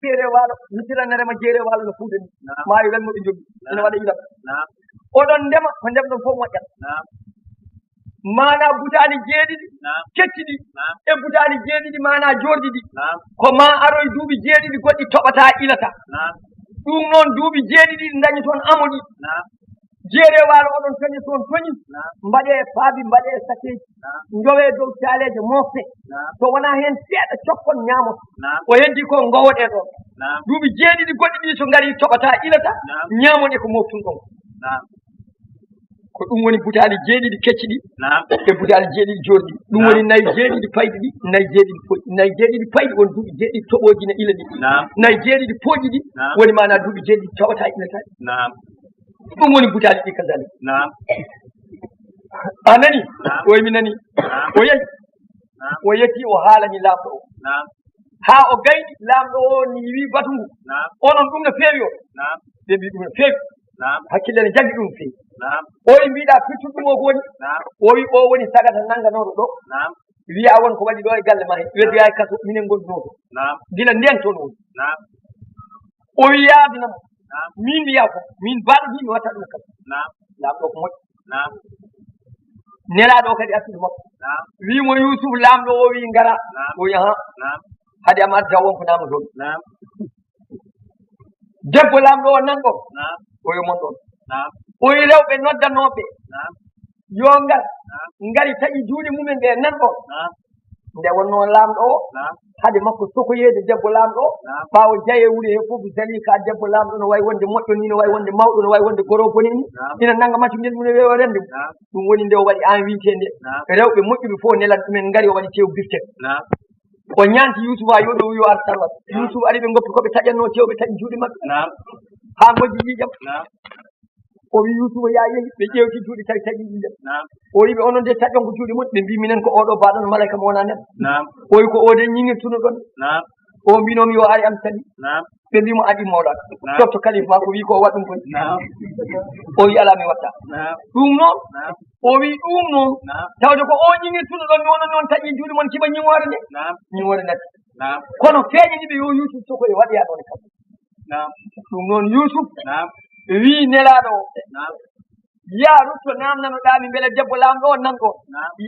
jeere waalo misiranere ma jeere waalo no fuudani maayo welmo ɓe jogi ene waɗa ilata oɗon ndema ko ndemɗon fof moƴƴat mana butaali jeeɗiɗi kecciɗi e butaali jeeɗiɗi mana jorɗi ɗi ko ma aroye duuɓi jeeɗiɗi goɗɗi toɓata ilata ɗum noon duuɓi jeeɗiɗi ɗi dañi toon amoɗi jeere waalo oɗon toñi toon toñi mbaɗe paabi mbaɗe sakeji jowe dow caaleje mofte so wona hen seeɗa cokkon ñamoto o heddi ko gowoɗe ɗon duuɓi jeeɗiɗi goɗɗi ɗi so ngari toɓata ilata ñamon e ko moftun ɗon ko ɗum woni butaali jeeɗiɗi kecciɗi e butaali jeeɗiɗi jorɗi ɗum woni nayi jeeɗiɗi payɗi ɗi nayi jeeɗiɗi poƴƴi nayi jeeɗiɗi payɗi woni duuɓi jeeɗiɗi toɓoji ne ila ɗi nayi jeeɗiɗi pooƴi ɗi woni mana duuɓi jeeɗiɗi tawata ilata ɗum woni butaali ɗi kadali a nani oy mi nani o yehi o yetti o haalani laamɗo o haa o gayɗi laamɗo o ni wi batungu onon ɗum no feewi o ɓe mbi ɗum no feewi hakkille ne jaggi ɗum feewi o wi mbiɗa firtude ɗum o ko woni o wi o woni sagata nannganoɗo ɗo wiya won ko waɗi ɗo e galle ma he weddoya e kaso minen gonduno ɗo gila nden toon woni o wi yaadunamo min wiya ko min baɗoɗi mi watta ɗum e kaso laamɗo ko moƴƴi nelaɗo kadi artude makko wimo Yusuf laamɗo o wi ngara o wi ha haade am adda wonko namdoɗo debbo laamɗo o nan ɗon o wi mon ɗon o wi rewɓe noddanoɓe yo ngar ngari taƴi juuɗe mumen ɓe nan ɗon nde wonno laamɗo o haade makko sokoyeede debbo laamɗo o ɓaawo jaye wuri he fof dali ka debbo laamɗo no wayi wonde moƴƴo ni no wayi wonde mawɗo no wayi wonde goroboni ni ina nanga maccu ngel mum weewa rende ɗum woni nde o waɗi envité nde rewɓe moƴƴuɓe fof nelan ɗumen ngari o waɗi tew biftek o ñaanti Yusuf ha yoɗo wiyo ar tarwat Yusuf ari ɓe goppi koɓe taƴanno tewɓe taƴi juuɗe maɓɓe ha gojji ƴiƴam o wi Yusuf ya yehi ɓe ƴewti juuɗe tawi taƴi ƴiƴam o wi ɓe onon de taƴon ko juuɗe moƴƴi ɓe mbi minen ko oɗo baɗono malayka mo wona neɗɗo o wi ko oɗen ñiŋirtuno ɗon o mbinomi yo ari am sali ɓe mbimo adi mawɗaka totto kalif ma ko wi ko waɗɗum koy o wi ala mi watta ɗum noon o wi ɗum noon tawde ko o ñiŋirtuno ɗon mi wonon noon taƴi juuɗe mon kiba ñiŋore nde ñiŋore natti kono feeñaniɓe yo Yusuf sokoye waɗoya ɗon e kam ɗum noon Yusuf wi nelaɗo o ya rutto namnanoɗami beele debbo laamɗo o nan ɗon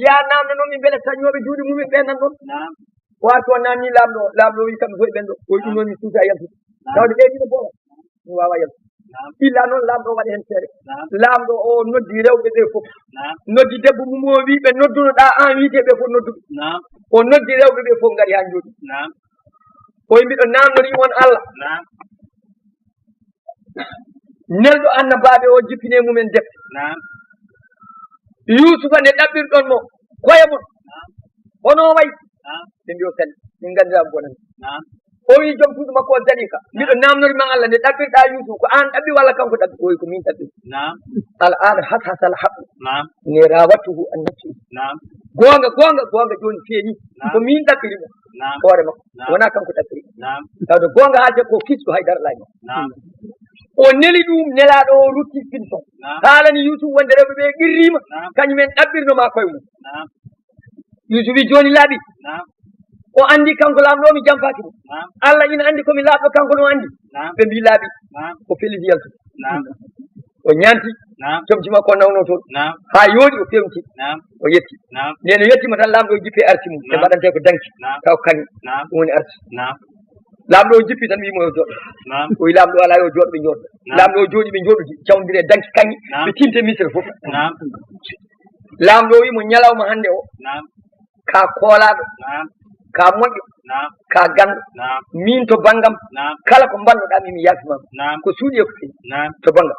ya namnanomi beele tañoɓe juuɗe mumen ɓe nan ɗon wato namni laamɗo wi kamɓe fof ɓen ɗo o wi ɗum noon mi suusa yaltude tawde ɓe ɗiɗo bola mi wawa yaltude illa noon laamɗo o waɗa hen feere laamɗo o noddi rewɓe ɓe fof noddi debbo mum o wi ɓe noddunoɗa an wiiteɓe fof nodduɓe o noddi rewɓe ɓe fof ngari ha jooɗi o wi mbiɗo namnori on Allah nelɗo annabaɓe o jippine mumen defte Yusufa nde ɗaɓɓirɗon mo koye mon hono wayi ɓe mbi o sali min gandiraɓe bonan o wi joom suudu makko o dalika mbiɗo namnori ma Allah nde ɗaɓɓirɗa Yusuf ko an ɗaɓɓi walla kanko ɗaɓɓi o wi ko min ɗaɓɓi al ana hasal haqqu ne rawatuhu an nafsi gonga joni feeñi ko min ɗaɓɓirimo hoore makko wona kanko ɗaɓɓiri tawde gonga haalde ko kisɗo haydara laaño o neli ɗum nelaɗo o rutti finton haalani Yusuf wonde rewɓe ɓe qirrima kañumen ɗaɓɓirnoma koye mum Yusuf wi joni laaɓi o andi kanko laamɗo mi jamfaki ɗum Allah ina andi komi laaɓɗo kanko no andi ɓe mbi laaɓi o felliti yaltude o ñanti comci makko o nawno toon ha yooɗi o fewti o yetti neno yettima tan laamɗo o jippi arti mum ɓe mbaɗante ko danki taw kañi ɗum woni arti laamɗo o jippi tan wimo yo jooɗo o wi laamɗo ala yo jooɗo ɓe jooɗo laamɗo o jooɗi ɓe jooɗodi cawdire danki kañi ɓe tinte misre fof laamɗo o wimo ñalawma hannde o ka koolaɗo ka moƴƴo ka ganɗo min to banggam kala ko mbannoɗa mimi yafimama ko suuɗi e ko feewi to banggam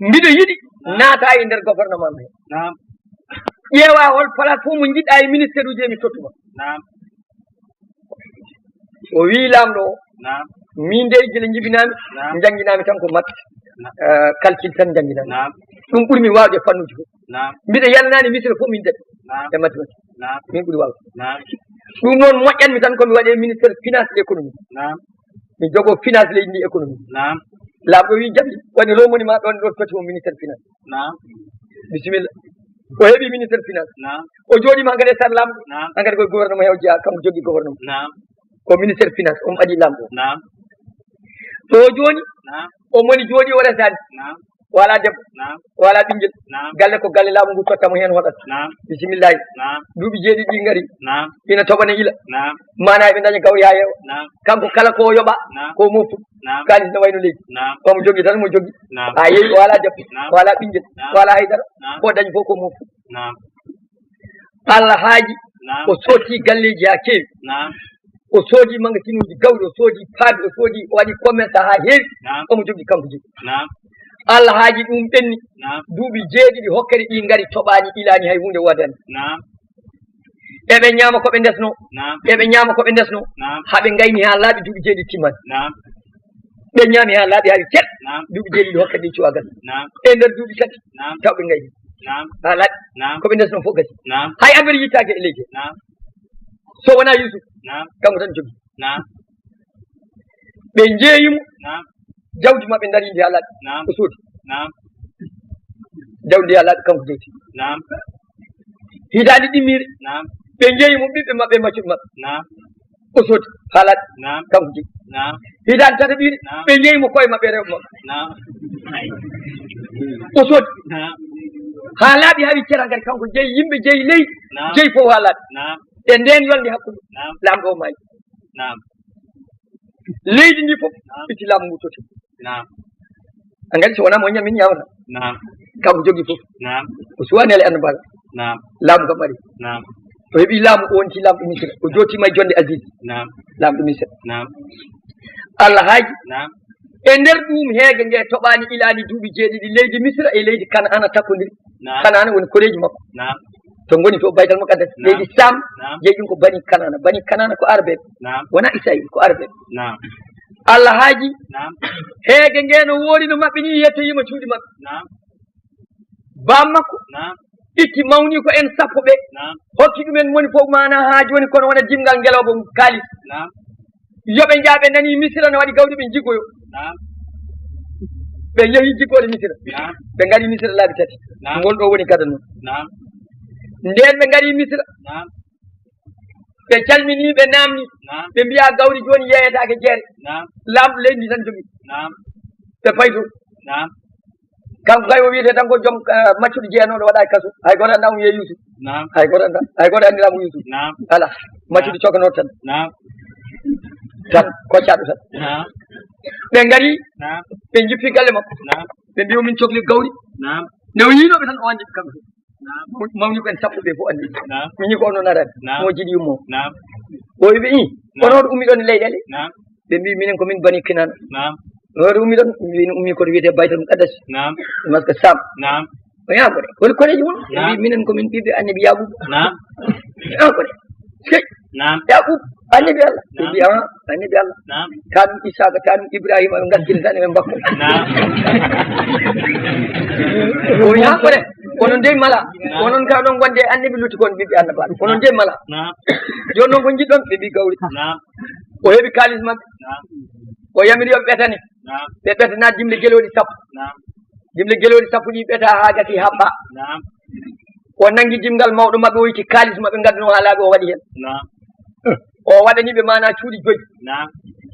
mbiɗo yiɗi naata e nder gouvernement he ƴeewa hol place fof mo jiɗɗa e ministére uji mi tottuma o wi laamɗo o min de gila jibinami jangguinami tan ko matte calcul tan jangguinami ɗum ɓuuri min wawde fannuji fof mbiɗa yalnani misre fof min deɓe e mathématique min ɓuuri wawde ɗum noon moƴƴanmi tan komi waɗe ministére finance et économie mi jogo finance leydi ndi économie laamɗo wi jaɓi waɗi lomoni ma ɗon ɗo toti mo ministére finance bisimilla o heeɓi ministére finance o jooɗima hankadi e sar laamɗo hankadi koye gouvernement hew jeeya kanko jogui gouvernement ko ministére finance on adi lambo نعم to joni نعم o moni jodi o resani نعم wala debbo نعم wala ɓinguel نعم galle ko galle laamu ngu tottamo hen hoɗata نعم bisimillahi نعم duuɓi jeeɗi ɗi ngari نعم ina toɓane ila نعم mana eɓe daña gawri ha yeewa نعم kanko kala ko yoɓa نعم ko moftu نعم kalis ne wayno leydi نعم omo jogui tan mo jogui نعم ha yeeyi wala debbo نعم wala ɓinguel نعم wala haydara نعم ko dañi fof ko moftu نعم Allah haaji نعم o sotti galleji ha kewi نعم o soodi magasinuji gawɗi o soodi paabi o soodi o waɗi commerce ha heewi نعم omo jogui kanko jogui نعم Allah haaji ɗum ɓenni نعم duuɓi jeeɗiɗi hokkere ɗi ngari toɓani ilani hay hunde wadani نعم eɓe ñaama koɓe ndesno نعم eɓe ñaama koɓe ndesno نعم haɓe gayni ha laaɓi duuɓi jeeɗiɗi timmani نعم ɓe ñaami ha laaɓi hari seɗɗa نعم duuɓi jeeɗiɗi hokkere ɗi cuwagal نعم e nder duuɓi tati نعم taw ɓe gayni نعم ha laaɓi نعم koɓe ndesno fof gasi نعم hay affaire yittake e leydi نعم so wona Yusuf نعم kanko tan jogui نعم ɓe jeeyimo نعم jawdi maɓɓe daridi ha laaɓi نعم o soodi نعم jawdi ha laaɓi kanko jewti نعم hitande ɗimmire نعم ɓe jeeyimo ɓiɓɓe maɓɓe maccuɓe maɓɓe نعم o soodi ha laaɓi نعم kanko jogui نعم hitande tataɓire نعم ɓe jeeyimo koye maɓɓe rewɓe maɓɓe نعم o soodi نعم ha laaɓi hawi cera gari kanko jeeyi yimɓe jeeyi leydi نعم jeeyi fof ha laaɓi نعم e nden yolde hakkude نعم lamɗo o maayi نعم leydi ndi fof itti laamu ngu toti نعم a gandi so wona mo ñam min ñamata نعم kanko jogui fof نعم o suwani ele annabaga نعم laamu kam ɓari نعم o heeɓi laamu o wonti lamɗo misira o jotima e jonde Aziz نعم lamɗo misira نعم Allah haaji نعم e nder ɗum heege nge toɓani ilani duuɓi jeeɗiɗi leydi misira e leydi Kana'ana takkodiri نعم Kana'ana woni koreji makko نعم to goni to baytal muqaddas نعم. leydi Sam نعم jeeyi ɗum ko bani Kana'ana ko arbeɓe نعم wona Israil ko arbeɓe نعم Allah haaji نعم heege nge no woori no maɓɓe ni yettoyima cuuɗi maɓɓe نعم bam makko نعم itti mawni ko en sappo ɓe نعم hokki ɗumen moni fof mana ha joni kono wona dimgal ngeloba kaalis نعم yoɓe jaaɓe nani misira no waɗi gawɗi ɓe jiggoyo نعم ɓe yeehi jiggode misira نعم ɓe ngari misira laabi tati نعم ngol ɗo woni gada noon نعم nden ɓe ngari misira نعم ɓe calmini ɓe namni نعم ɓe mbiya gawri joni yeeyetake jeere نعم lamɗo leydi ndi tan jogui نعم ɓe payto نعم kanko kay o wiyete tan ko joom maccuɗo jeeyanoɗo waɗa e kaso hay goto anda mo wiye Yusuf نعم hay goto andiramo Yusuf نعم ala maccuɗo cokanoɗo tan نعم tan koccaɗo tan نعم ɓe ngari نعم ɓe jippi galle makko نعم ɓe mbi min cohli gawri نعم nde o yiinoɓe tan o andi kamɓe نعم mawni ko en sappo ɓe fof andi نعم min ñi ko ono narani نعم mo jiɗi yummo نعم o wiɓe i onoɗo ummi ɗon e leyɗele نعم ɓe mbi minen komin bani Kinana نعم onoɗo ummi ɗon min ummi koto wiyete baytal muqaddas نعم maska Sam نعم o yaakore woni koreji won ɓe نعم. mbi minen komin ɓiɓɓe annabi Yakuba نعم yaakore sey نعم Yakub annabi Allah ɓe mbi annabi Allah نعم tanum Isaka tanum Ibrahima ɓe gaskini tan eɓe mbakko نعم o yaakore onon nde mala onon ka ɗon gonde annabi lutti kon ɓiɓɓe annabaɗo onon nde mala نعم joni noon ko jiɗɗon ɓe mbi gawri نعم o heeɓi kalis maɓɓe نعم o yamiri yoɓe ɓetane نعم ɓe ɓetana dimle gueloɗi sappo نعم dimle gueloɗi sappo ɗi ɓeta ha gati haɓɓa نعم o nangi dimgal mawɗo maɓɓe o yitti kalis maɓɓe gadduno ha laaɓi o waɗi hen نعم o waɗaniɓe mana cuuɗi joyyi نعم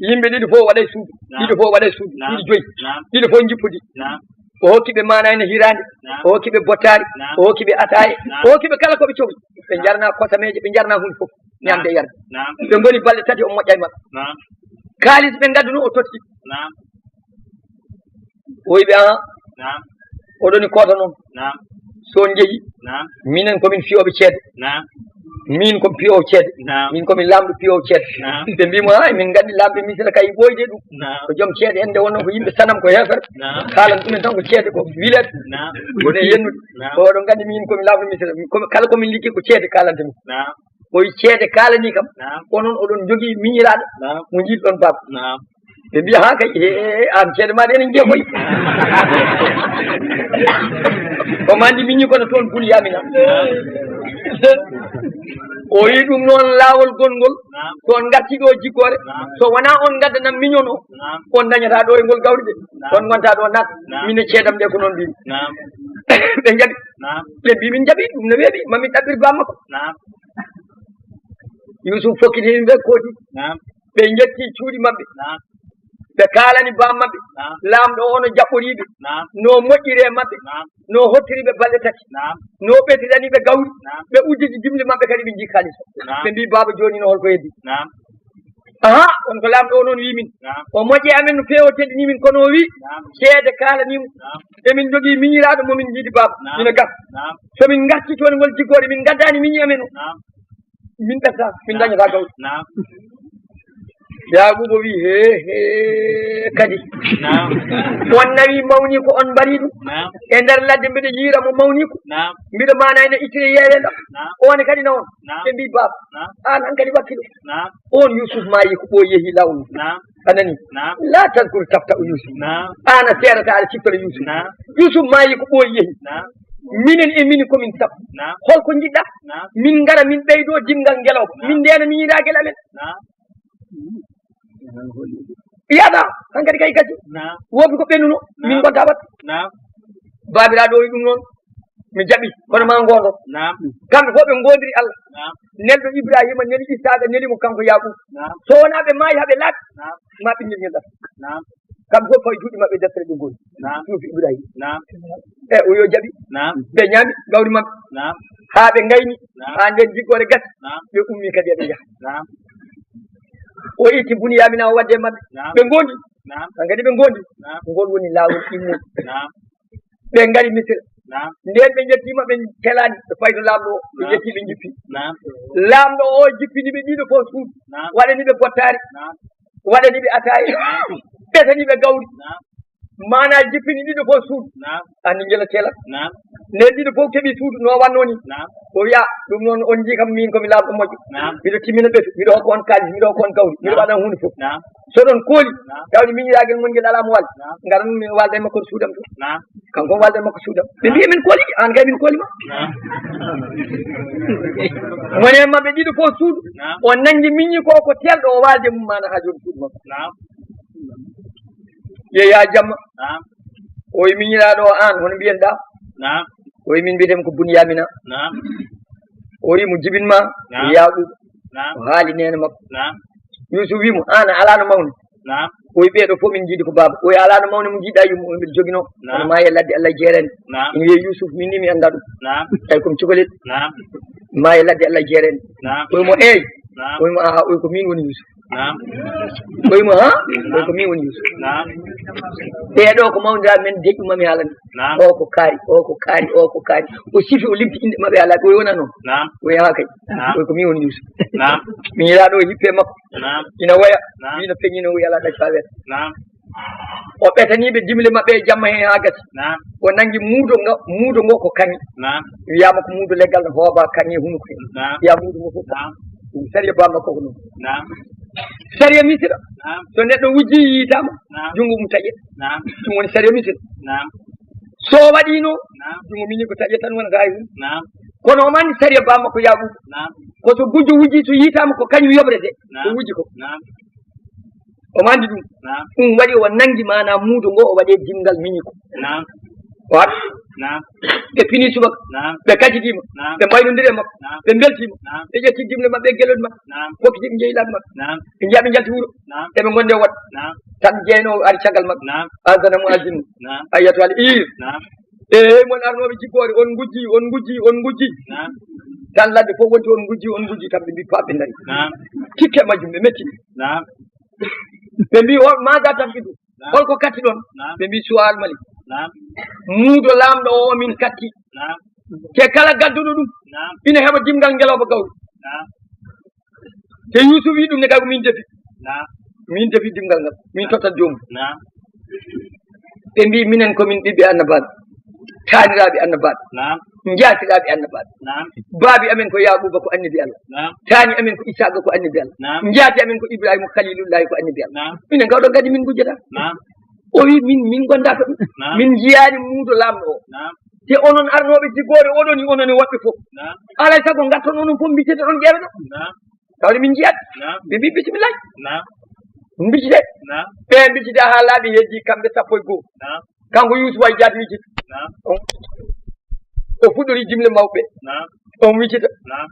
yimɓe ɗiɗi fof waɗay suudu ɗiɗi fof waɗay suudu نعم ɗiɗi joyyi نعم ɗiɗi fof jippudi نعم o hokkiɓe mana ene hirande نعم o hokkiɓe bottari نعم o hokkiɓe ataye نعم o hokkiɓe kala koɓe cohli ɓe jarna kosameje ɓe jarna hunde fof ñamde yarde نعم ɓe goni balɗe tati o moƴƴa e maɓɓe نعم kalis ɓe gadduno o totti نعم o wiɓe نعم oɗoni koota noon نعم son jeeyi نعم minen komin fiyoɓe ceede نعم min komi piyowo ceede نعم min komin lamɗo piyowo ceede نعم ɓe mbimo ha min gandi lamɓe misira kay ɓoyde ɗum نعم ko joom ceede en nde wonno ko yimɓe sanam ko heefere نعم kalan ɗumen tan ko ceede ko wilete نعم woni yennude نعم oɗon gandi min komi lamɗo misira kala komin liggi ko ceede kalantami نعم o wi ceede kalani kam نعم onon oɗon jogui miñiraɗo نعم mo jiiɗɗon baba نعم ɓe mbiya ha kay an ceede maɗa enen jeegoy omo andi miñi kono toon bulyamina o wi ɗum noon laawol gongol نعم toon garti ɗo jiggore so wona on gaddanam miñon o نعم on dañata ɗo e ngol gawri de on gonta ɗo nat min e ceedam ɗe ko noon mbimi نعم ɓe jaɓi نعم ɓe mbi min jaɓi ɗum no weeɓi mami ɗaɓɓir bamma ko نعم Yusuf fokkiti yimɓe kooti نعم ɓe jetti cuuɗi maɓɓe ɓe kaalani bam maɓɓe laamɗo ono jaɓɓoriɓe no moƴƴiri e maɓɓe no hottiriɓe balɗe tati no ɓetidaniɓe gawri ɓe udditi jimle maɓɓe kadi ɓe jii kalis ɓe mbi baba joni no holko heddi aha on ko laamɗo o noon wi min o moƴƴe amen no feewo teddini min kono o wi seede kaalanimo emin jogii miñiraɗo momin jiidi baba ina gas somin garti toon ngol jiggode min gaddani miñi amen o min ɓetta min dañata gawri Yaquba wi he kadi on nawi mawni ko on mbari ɗum e nder ladde mbiɗa yiira mo mawni ko mbiɗa manayno ittire yeeweɗam on kadi na on ɓe mbi baba an han kadi wakkilo on Yusuf mayi ko ɓo yeehi lawnu anani la tadkur tafta o Yusuf ana serata aɗa cippere Yusuf Yusuf mayi ko ɓo yeehi minen e min komin sappo holko jiɗɗa min gara min ɓeydo dimgal ngeloba min ndena min yiɗa guel amen yaɗa hankkadi kay gati woɓi ko ɓennuno min gonta wat babiraɗo wi ɗum noon mi jaɓi kono ma gondo kamɓe fof ɓe gondiri Allah nelɗo Ibrahima neli Isaaka neli mo kanko Yaquba so wona ɓe maayi haɓe laaɓi ma ɓinguel ngel ɗata kamɓe fof fawi juuɗe maɓɓe deftere ɓe goni suufi Ibrahima e o yo jaɓi ɓe ñaami gawri maɓɓe haa ɓe gayni ha nden jiggore gasi ɓe ummi kadi eɓe jaaha o itti Buniyamina o wadde maɓɓe ɓe gondi han kadi ɓe gondi ngol woni laawol immuɗo ɓe ngari Misra nden ɓe jettima ɓe telani ɓe fayto laamɗo o ɓe jetti ɓe jippi laamɗo o jippiniɓe ɗiɗo fof suudu waɗaniɓe bottari waɗaniɓe ataye ɓetaniɓe gawri mana jippini ɗiɗo fof suudu andi jela tela nden ɗiɗo fof keeɓi suudu no wanno ni o wiya ɗum noon on jii kam min komi laamɗo moƴƴo mbiɗo timmina ɓeeto mbiɗo hokko on kalis mbiɗo hokko on gawri mbiɗo waɗa hunde fof so ɗon kooli tawde miñiragel mon ngel alamo walla ngaran min walda e makko suudam to kanko walda e makko suudam ɓe mbi min kooli an kay min koolima mone maɓɓe ɗiɗo fof suudu o nangi miñi ko ko telɗo o walde mum mana ha joni suudu makko yeeya jamma o wi miñiraɗo o an hono mbiyenɗa o wi min mbiyetemi ko Buniyamina o wi mo jibinma Yaquba o haali nene makko Yusuf wimo an alano mawni o wi ɓeeɗo fof min jiidi ko baba o wi alano mawni mo jiiɗa yummo mbiɗa jogino ono ma e ladde Allah jeerani ina wiye Yusuf min ni mi anda ɗum tawi komi cukalel ma e ladde Allah jeerani o wimo eyi o wimo aha o wi ko min woni Yusuf o wimo ha o wi ko min woni Yusuf ɓeeɗo ko mawdiraɓe men deƴƴumami haalani o ko kaari o ko kaari o ko kaari o sifi o limti inde maɓɓe haalaki o wi wona noon o wi ha kay o wi ko min woni Yusuf miñiraɗo o hippe makko ina woya wino peñino wi ala ɗaci fa weeta o ɓetaniɓe jimle maɓɓe e jamma he ha gati o nangi muudo ngo ko kañi wiyama ko muudo leggal no hooba kañi hunuko he wiya muudo ngo fof ɗum sariya bamma koko noon sariya Misra so neɗɗo wujji yitama junngo mum taƴe ɗum woni sariya Misra so waɗino junngo miñi ko taƴe tan wonata hay hun kono o mandi sariya bamma ko Yaquba koso gujjo wujji so yitama ko kañum yoɓrete o wujji ko o mandi ɗum ɗum waɗi o nangi mana muudo ngo o waɗe dimgal miñi ko wat ɓe pini subaka ɓe kaccitima ɓe mbaynodiri e makko ɓe beltima ɓe ƴetti dimle maɓɓe e guelɗe maɓɓe hokkitiɓe jeeyilaɓe maɓɓe ɓe jiya ɓe jalti wuuro eɓe gonde wat tan jeynowo ari caggal maɓɓe asana mo aljinno ayyato al ir mon arnoɓe jiggore on gujji tan ladde fof wonti on gujji tan ɓe mbi paɓe dari tikke majjum ɓe metti ɓe mbi maga tampi ɗum holko katti ɗon ɓe mbi suwal mali muudo laamɗo o min katti te kala gadduɗo ɗum ina heɓa dimgal ngeloba gawri te Yusuf wi ɗum ne kay ko min defi dimgal ngal min tottat jomum ɓe mbi minen komin ɓiɓɓe annabaɓe taaniraɓe annabaɓe jaatiraɓe annabaɓe baabi amen ko Yaquba ko annabi Allah taani amen ko Isaaka ko annabi Allah jaati amen ko Ibrahima khalilullahi ko annabi Allah minen kawɗo gadi min gujjata o wi min gondata ɗum min jiyani muudo laamɗo o te onon arnoɓe jiggore oɗoni onone woɓɓe fof alay saago garton onon fof mbicete ɗon ƴeeweɗo tawde min jiyat ɓe mbi bisimillahi mbicite ɓe mbicite ha laaɓi heddi kamɓe sappo e goho kanko Yusuf ay jaati wicit o fuɗɗori jimle mawɓe on wiccita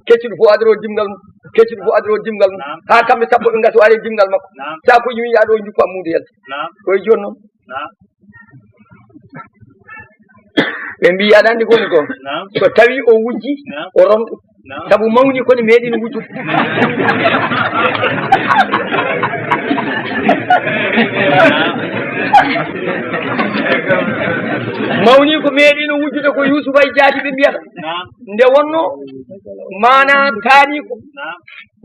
kecciɗo fof adoro dimgal mum kecciɗo fof adoro dimgal mum ha kamɓe sappo ɓe gasi o ari dimgal makko sakuji mi yiya ɗo juppa muudo yalta koye joni noon ɓe mbi aɗa andi koni ko so tawi o wujji o ronɗo sabu mawni kono meeɗino wujjude mawni ko meeɗino wujjude ko Youssoufa e jaati ɓe mbiyata nde wonno mana taani ko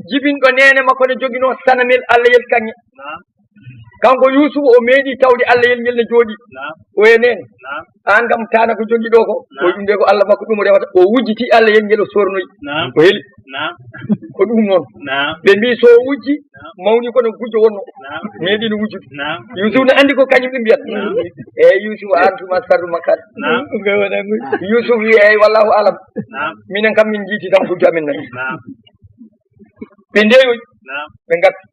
jibinɗo nene makko ne joguino sanamel Allah yel kanŋe kanko Youssoufa o meeɗi tawde Allah yel ngel ne jooɗi o e nene an kam tana ko jogui ɗo ko o ɗumde ko Allah makko ɗum rewata o wujjiti Allah yel ngel o sornoyi o heeli ko ɗum noon ɓe mbi so wujji mawni kono gujjo wonno meeɗino wujjude Youssoufa ne andi ko kañum ɓe mbiyata eyyi Youssoufa an tuma sardu makkade Youssoufa wi eyyi wallahu alam minen kam min jiiti tan gujjo amen nani ɓe ndeyoyi ɓe gatti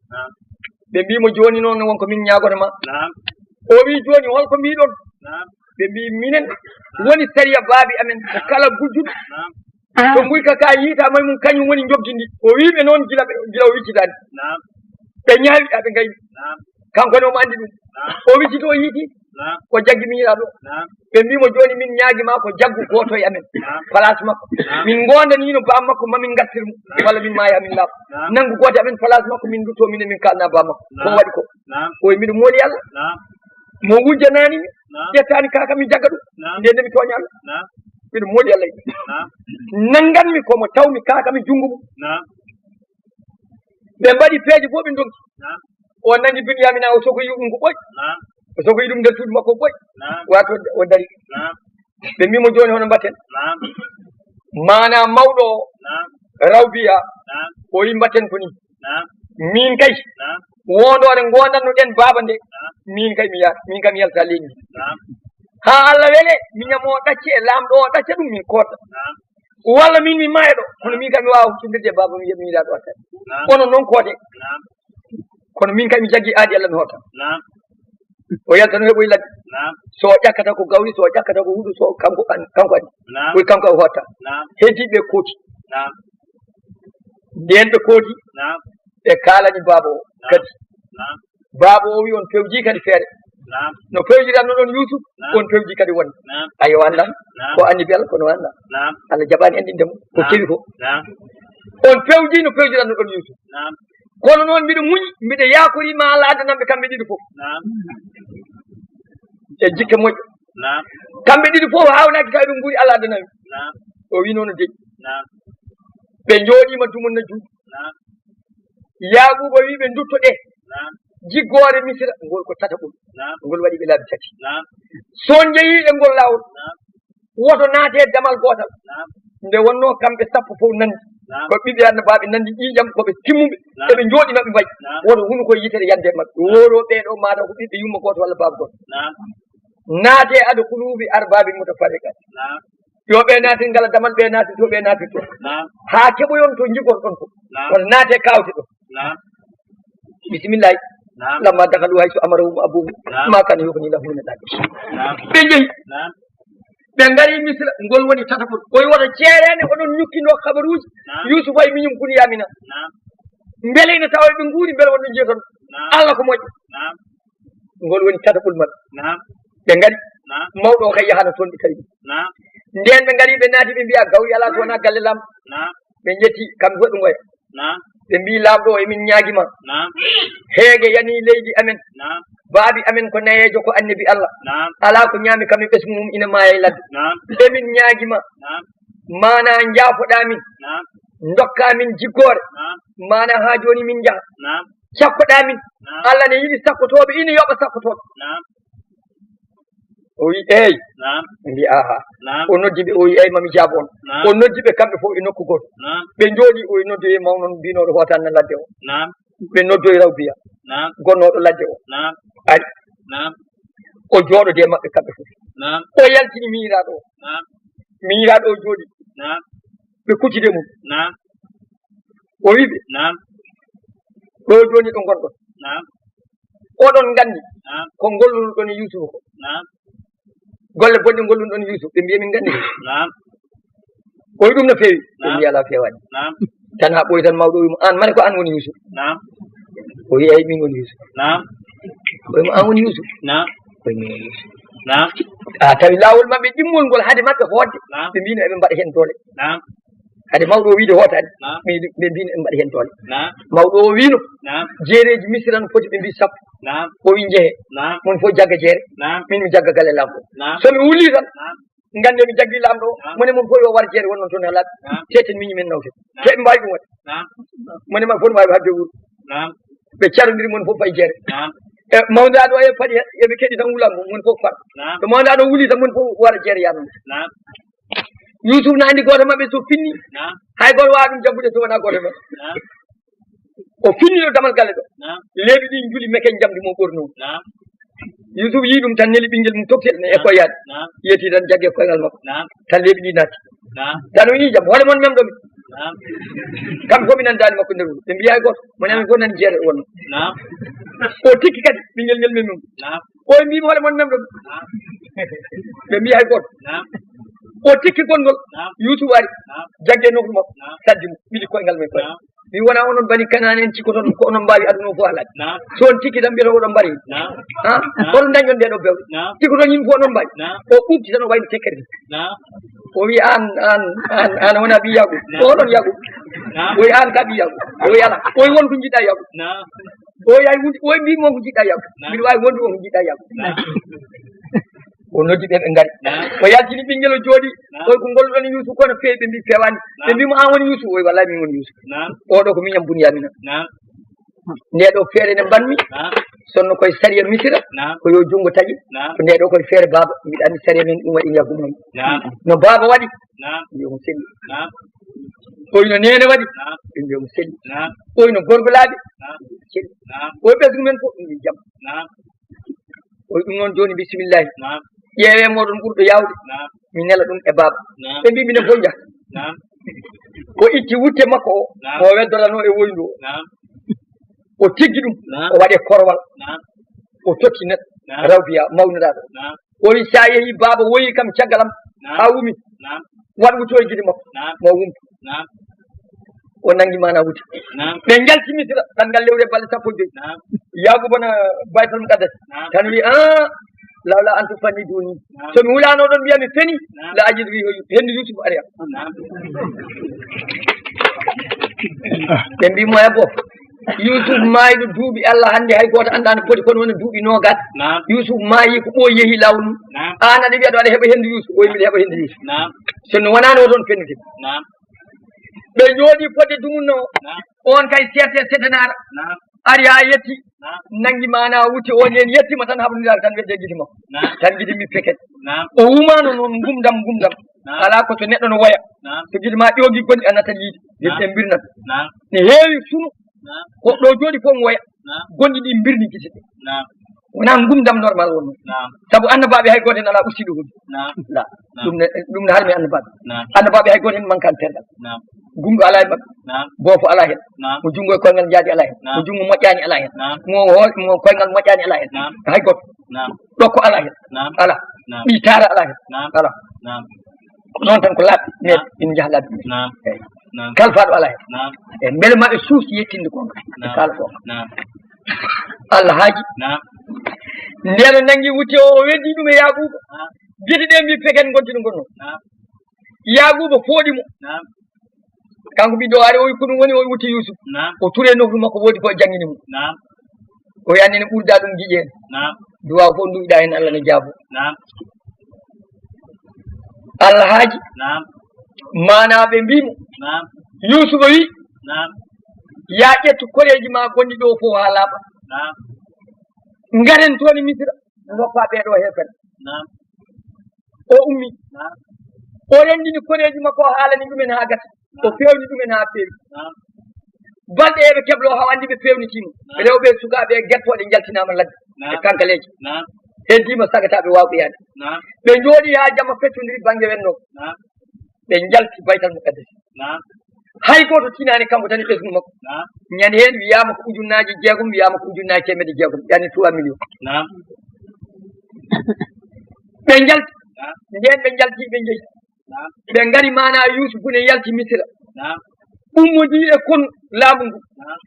ɓe mbimo joni noon wonko min ñagoto ma o wi joni holko mbiɗon ɓe mbi minen woni sariya baabi amen ko kala gujjuɗo so guyka ka yiitama mum kañum woni jogdindi o wiɓe noon gila o wiccitani ɓe ñaawi ɓe gayni kanko ne omo andi ɗum o wiccito o yiiti ko jaggi miiraɗo ɓe mbimo joni min ñaaguima ko jaggu goto e amen place makko min gondanino bam makko mamin gartir mo walla min maaya min laaɓa nanggu goto amen place makko min dutto minen min kalna bam makko ko waɗi ko oye mbiɗo mooli Allah mo wujjanani mi ƴettani kaka mi jagga ɗum ndende mi tooña Allah mbiɗo mooli Allah nanganmi komo tawmi kaka mi jungo mum ɓe mbaɗi peeje fof ɓe donki o nani Binyamina o sogoyi ɗum ko ɓoy o sogoyi ɗum nder suudu makko ko ɓoy wato o dari ɓe mbimo joni hono mbatten mana mawɗo rawbiya o wi mbatten ko ni min kay wondore gondanno ɗen baba nde min kay mi yaata min kam mi yalta leydi ha Allah wele mi ñamo ɗacce e lamɗo o ɗacca ɗum min kotta walla min mi maayo ɗo kono min kam mi wawa huccudirde baba mi mi yiɗa ɗo attani kono noon koode kono min kay mi jaggi aadi Allah mi hotta o yalta no heɓoy ladde so ƴakkata ko gawri so ƴakkata ko huuɗo so kanko andi koye kanko o hotta heddiɓe kooti nden ɓe kooti ɓe kalani baba o kadi baba o wi on pewji kadi feere no pewjiranno ɗon Youssoufa on pewji kadi wonde ayo andan ko annibi Allah kono anda Allah jaɓani andinde mum ko kewi ko on pewji no pewjiranno ɗon Youssoufa kono noon mbiɗo muñi mbiɗo yakorima Allah addanamɓe kamɓe ɗiɗi fof e jikke moƴƴo kamɓe ɗiɗi fof hawnaki tawi ɗum guuri Allah addanami o wi noon no deƴƴi ɓe jooɗima dumunna juuɗe Yaguba wi ɓe duttoɗe jiggore Misra ngol ko tataɓol ngol waɗi ɓe laabi tati son jeeyiɗe ngol lawol woto naate damal gotal nde wonno kamɓe sappo fof nandi ko ɓiɓɓe annabaɓe nandi ƴiƴam koɓe timmuɓe eɓe jooɗima ɓe mbayi woto huno koye yitere yande mabɓe woro ɓeɗo mataw ko ɓiɓɓe yumma goto walla baba goto naate aɗa kuluɓe arbaɓe mutafarriqat yo ɓe naati ngala damal ɓe naati to ɓe naati to ha keɓoyon to jigorɗon ko kono naate kawte ɗo bisimillahi lamma dakalu hayso amarahum abuhum ma kana yuhni lahum min al-adi ɓe jeeyi ɓe ngari Misra ngol woni tatapol koye woto ceerene oɗon ñukkino habaruji Youssoufa e miñum Binyamina beele ine tawa ɓe nguuri beele wonɗo jeeton Allah ko moƴƴo ngol woni tatapol maɓɓe ɓe ngari mawɗo o kay yahana toon ɓe tawi nden ɓe ngari ɓe naati ɓe mbiya gawri ala to wona galle lamɗo ɓe jetti kamɓe fof ɓe goya ɓe mbi lamɗo o emin ñaaguima heege yani leydi amen baabi amen ko nayejo ko annabi Allah ala ko ñaami kamɓe ɓesgu mum ina maaya e ladde emin ñaaguima mana jaafoɗamin dokkamin jiggore mana ha joni min jaaha sakkoɗamin Allah ne yiɗi sakkotoɓe ina yoɓa sakkotoɓe o wi eyi mbi aha o noddi ɓe o wi eyi mami jaabo on o noddi ɓe kamɓe fof e nokku goto ɓe jooɗi o noddoye mawnon mbinoɗo hotanno ladde o ɓe noddoye rawbiya gonnoɗo ladde o ari o jooɗode maɓɓe kamɓe fof o yaltini miiraɗo o miiraɗo o jooɗi ɓe kuccide mum o wiɓe ɗo joni ɗo gonɗon oɗon gandi ko gollunoɗon e Youssoufa ko golle bonɗe gollunoɗon Youssoufa ɓe mbiya min gandi koy ɗum no feewi ɓe mbiya ala fewani tan ha ɓoyi tan mawɗo wimo an mane ko an woni Yusuf o wi eyi min woni Yusuf ɓoyimo an woni Yusuf koye min woni Yusuf tawi laawol maɓɓe ɗimmol ngol hade maɓɓe hoodde ɓe mbino eɓe mbaɗa hen doole hade mawɗo o wiide hootade ɓe mbino eɓe mbaɗa hen doole mawɗo o wino jeereji misira no foti ɓe mbi sappo o wi jeehe mon fof jagga jeere min mi jagga galle lamɗo somi wulli tan gande mi jaggi lamɗo o mone mon fof yo war jeere wonnon toon halaɓe teten miñi men nawte te ɓe mbawi ɗum waɗe mone ma fof no wawi habde wuuro ɓe carodiri mon fof fay jeere e mawdaɗo o e paɗi eɓe keɗi tan wulango mon fof far to mawdaɗo wuli tan mon fof wara jeere yanon Yusuf no andi goto mabɓe so finni hay goto wawa ɗum jaggude so wona goto mabɓe o finni ɗo damal galle ɗo leeɓi ɗi juuli meken jamdi mo ɓorno Yusuf yi ɗum tan neli ɓinguel mum toktel ne e koyade yeti tan jagge koyngal makko tan leeɓi ɗi natti tan o yi jaam hoole moon memɗomi kamɓe fof mi nandani makko nder wuro ɓe mbiya hay goto moni amin fof nani jeere wonno o tikki kadi ɓinguel ngel memum o mbimi hoole moon memɗomi ɓe mbiya hay goto o tikki gonngol Yusuf ari jagge nokku makko saddi mo ɓiɗi koyngal men koye mi wona onon bani kanane en cikkoton ko onon mbawi aduna o fof halade so on tikki tan mbiyata oɗon mbari oɗon dañon nde ɗo bewɗe tikkoton yimɓe fof onon mbawi o ɓufti tan o wayno tekkere o wi an wona ɓi Yagoub oɗon Yagoub o wi an ka ɓi Yagoub o wi ala o wi wonko jiɗɗa Yagoub o wi ay o wi mbimi wonko jiɗɗa Yagoub mbiɗa wawi wonde wonko jiɗɗa Yagoub o noddi ɓe ɓe ngari o yaltini ɓinguel o jooɗi oy ko ngolɗon Yusuf kono feewi ɓe mbi fewani ɓe mbimo an woni Yusuf oy wallahi min woni Yusuf oɗo ko miñam Bunyamina nde ɗo feere nde mbanmi sonno koye sariya misira ko yo junngo taƴi ko nde ɗo koye feere baaba mbiɗa andi sariya men ɗum waɗi yaggumami no baaba waɗi mbiyomo selli oyno nene waɗi ɓe mbiyomo selli oyno gorgolaaɓe selli oy ɓesgu men fof ɗum mbi jaam oy ɗum noon joni bisimillahi ƴeewe moɗon ɓurɗo yawde mi nela ɗum e baaba ɓe mbi minen fof jaha o itti wutte makko o weddorano e woyndu o tiggi ɗum o waɗe korwal o totti neɗɗo rawbiya mawnuɗaɗo o wi sa yeehi baaba woyi kam caggal am ha wumi waɗ wuto e guiɗi makko mo wumtu o nangi mana wuti ɓe jalti misira tan ngal lewre balɗe sappo joyyi Yagouba baytal muqaddas tan wi lawla an tufanni duni somi wulano ɗon mbiya mi feni la ajidu wi hendu Yusuf ari am ɓe mbimo ebo Yusuf maayiɗo duuɓi Allah hannde hay goto anda no foti kono woni duuɓi nogas Yusuf maayi ko ɓooyi yeehi lawol mum an aɗa wiya ɗo aɗa heɓa hendu Yusuf oyi mbiɗa heɓa hendu Yusuf sono wonano o toon fennete ɓe jooɗi fodde dumunno on kay serte setanara ari ha yetti nangi mana wuti on en yettima tan haɓnidare tan wedde guiti makko tan guiti mi peket o wumano noon gumdam ala ko to neɗɗo no woya so guiti ma ƴoogi gonɗi a natat yiide yimɓe mbirnat ne heewi sunu ko ɗo jooɗi fof mo woya gonɗi ɗi mbirni gite ɗe wona gumdam normal wonno saabu annabaɓe hay goto en ala ustiɗo hunde la ɗum ne harmi annabaɓe hay goto en mankani terɗal gumɗo ala e maɓɓe boofo ala hen mo junngo e koyngal jaadi ala hen mo jungo moƴƴani ala hen mo koyngal moƴƴani ala hen hay goto ɗokko ala hen ala ɓitara ala hen ala noon tan ko laaɓi mais ina jaaha laaɓi eyyi kalfaɗo ala hen e beele maɓe suusi yettinde gonga e kala gonga Allah haaji ndeno nangi wutte o weddi ɗum e Yagouba gueɗe ɗe mbi peken gontino gonno Yagouba fooɗimo kanko ɓiɗɗo ari o wi ko ɗum woni o wutte Yusuf o ture nofru makko woodi ko jangini mum o wi annene ɓurda ɗum giƴen duwaw fof duwiɗa hen Allah ne jaabo Allah haaji manaɓe mbimo Yusufa wi ya ƴettu koreji ma gonɗi ɗo fof ha laaɓa garen toon e Misira goppa ɓeeɗo heefere o ummi o rendini koreji makko o haalani ɗumen ha gasa o fewni ɗumen ha feewi balɗe eɓe keblo haw andi ɓe fewnitimo rewɓe sukaɓe guertoɗe jaltinama ladde e kankaleji heddima sagataɓe wawɓe yaade ɓe jooɗi ha jamma fettodiri banggue wenno ɓe jalti baytal muqaddas hay goto tinani kanko tan e ɓesgu makko ñande hen wiyama ko ujunnaji jeegom wiyama ko ujunnaji temedde jeegom yani 3 millions ɓe jalti nden ɓe jalti ɓe jeeyi ɓe ngari mana yusufu ne yalti misira ummodi e kon laamu ngu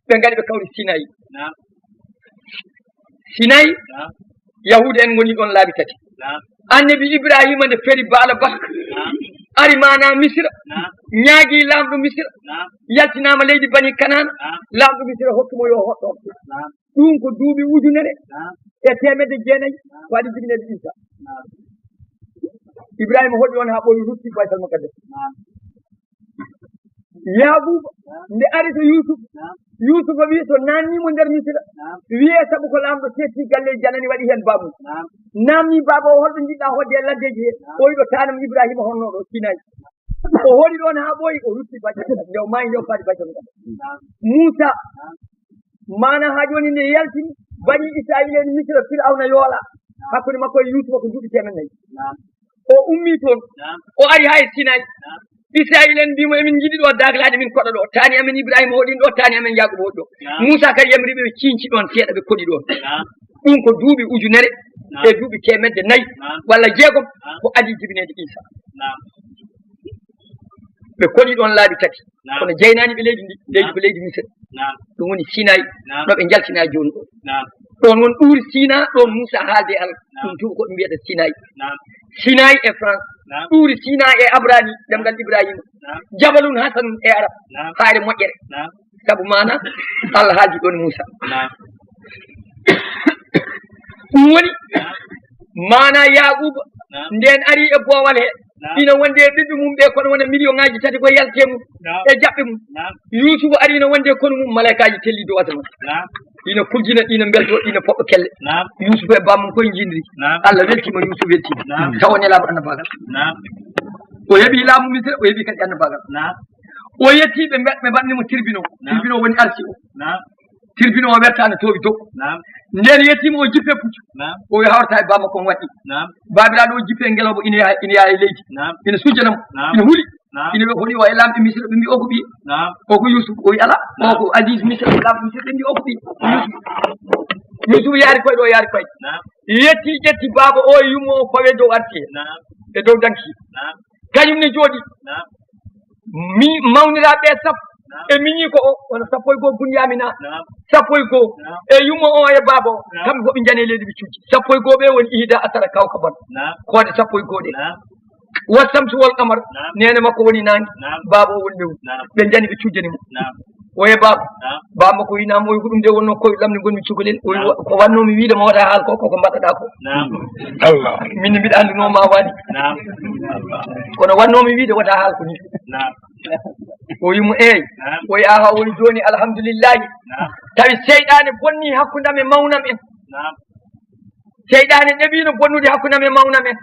ɓe ngari ɓe kawri sinayi sinayi yahude en ngoni ɗon laabi tati annabi ibrahima nde feri baala bakka ari mana misira ñaagui lamɗo misira yaltinama leydi bani kanana lamɗo misira hokkimo yo hoɗɗo ɗum ko duuɓi ujunere e 900 waɗi jibinede isa ibrahima hoɗi on ha ɓooyi rutti baytal mukaddas yaɓuba nde ari to yusufa wi to nannimo nder misira wiye saabu ko lamɗo setti galleji janani waɗi hen bamum namni baba o holɗo jiɗɗa hodde e laddeji he ɓoyiɗo tanam ibrahima honnoɗo sinayi o hoɗi ɗon ha ɓooyi o rutti baytal nde o maayi nde o faadi baytal mukaddas moussa mana ha joni nde yaltini bani israil en misira firawna yoola hakkude makko e yusufa ko duuɓi 4 o ummi toon o ari ha e sinayi israil en mbimo emin jiɗi ɗo daglade min koɗa ɗo tani amen ibrahima hoɗin ɗo tani amen yaquba hoɗi ɗo moussa kadi yamriɓe ɓe cinci ɗon seeɗa ɓe koɗi ɗon ɗum ko duuɓi ujunere e duuɓi 400 walla 6 ko adi jibinede isa ɓe koɗi ɗon laabi tati kono jeynani ɓe leydi ndi leydi ko leydi misira ɗum woni sinayi ɗo ɓe jaltina joni ɗo ɗon won ɗuuri sina ɗon moussa haalde allah ɗum tuba koɓe mbiyata sinayi sinayi e france ɗuuri sina e abrani ɗemgal ibrahima jabalun hasanun e arab haare moƴƴere saabu mana allah haaldi ɗon moussa ɗum woni mana yaquba nden ari e boowal he ina wonde ɓiɓɓe mum ɓe kono wona million ngaji tati ko yalte mum e jaɓɓe mum yusufu ari ina wonde kono mum malaikaji telli dow asama ina kujjina ɗina belto ɗina poɓɓo kelle yusufu e bammum koye jindiri allah weltima yusufu weltima taw nelaɓo annabagal o heeɓi laamu misira o heeɓi kadi annabagal o yetti ɓe mbaɗnimo tribunal woni arsi o tribunal o wertano towi dow nden yettima o jippe puccu o hawrata e bamma kon waɗɗi babiraɗo o jippe ngelobo ina yaha e leydi ina sujjanamo ina huuli ina wi holi o e lamɓe misira ɓe mbi o ko ɓiye o ko yusuf o wi ala o ko adis misira o lamɓe misira ɓe mbi o ko ɓiye yusuf yaari koye ɗo yaari koye yetti ƴetti baaba o e yummo o fawe dow arti e dow danki kañum ne jooɗi mi mawniraɓe sappo e miñi ko o wona 1 bunyamina 1 e yummo o e baaba o kamɓe fof ɓe jani leydi ɓe cuuji 1 ɓe woni ihda asara kawka bon koode 1 ɗe wasamtu wol qamar nene makko woni nangi baaba o woni lewru ɓe jani ɓe cujjanimo o e baaba baba makko winama o wi ko ɗum de wonno koye lamni gonmi cukalel ko wannomi wiidema wata haal ko koko mbaɗɗaɗa ko allah min mbiɗa andunoma waɗi kono wannomi wiide wata haal ko ni o wimo eyi o yi aha woni joni alhamdulillahi tawi seyɗane bonni hakkudam e mawnam en seyɗane ɗeɓino bonnude hakkudam e mawnam en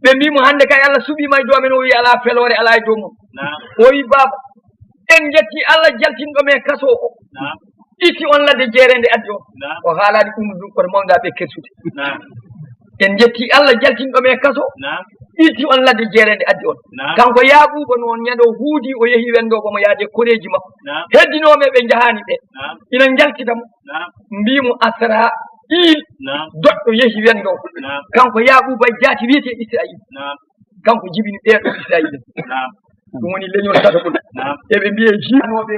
ɓe mbimo hande kay allah suuɓima e domen o wi ala felore ala e dow mum o wi baba en jetti allah jaltinɗo men kaso o itti on ladde jeerende addi o o haalani ɗum ɗum kono mawdaɓe kersude en jetti allah jaltinɗo men kaso itti on ladde jeerende addi on kanko yaquba noon ñande o huudi o yeehi wendo komo yaade koreji makko heddinoɓe ɓe jahani ɓe ina jaltitamo mbimo asra il doɗɗo yeehi wendo kanko yaquba jaati wiyete israil kanko jibini ɓeeɗo israil ɗum woni leñol tataɓol eɓe mbiye jinoɓe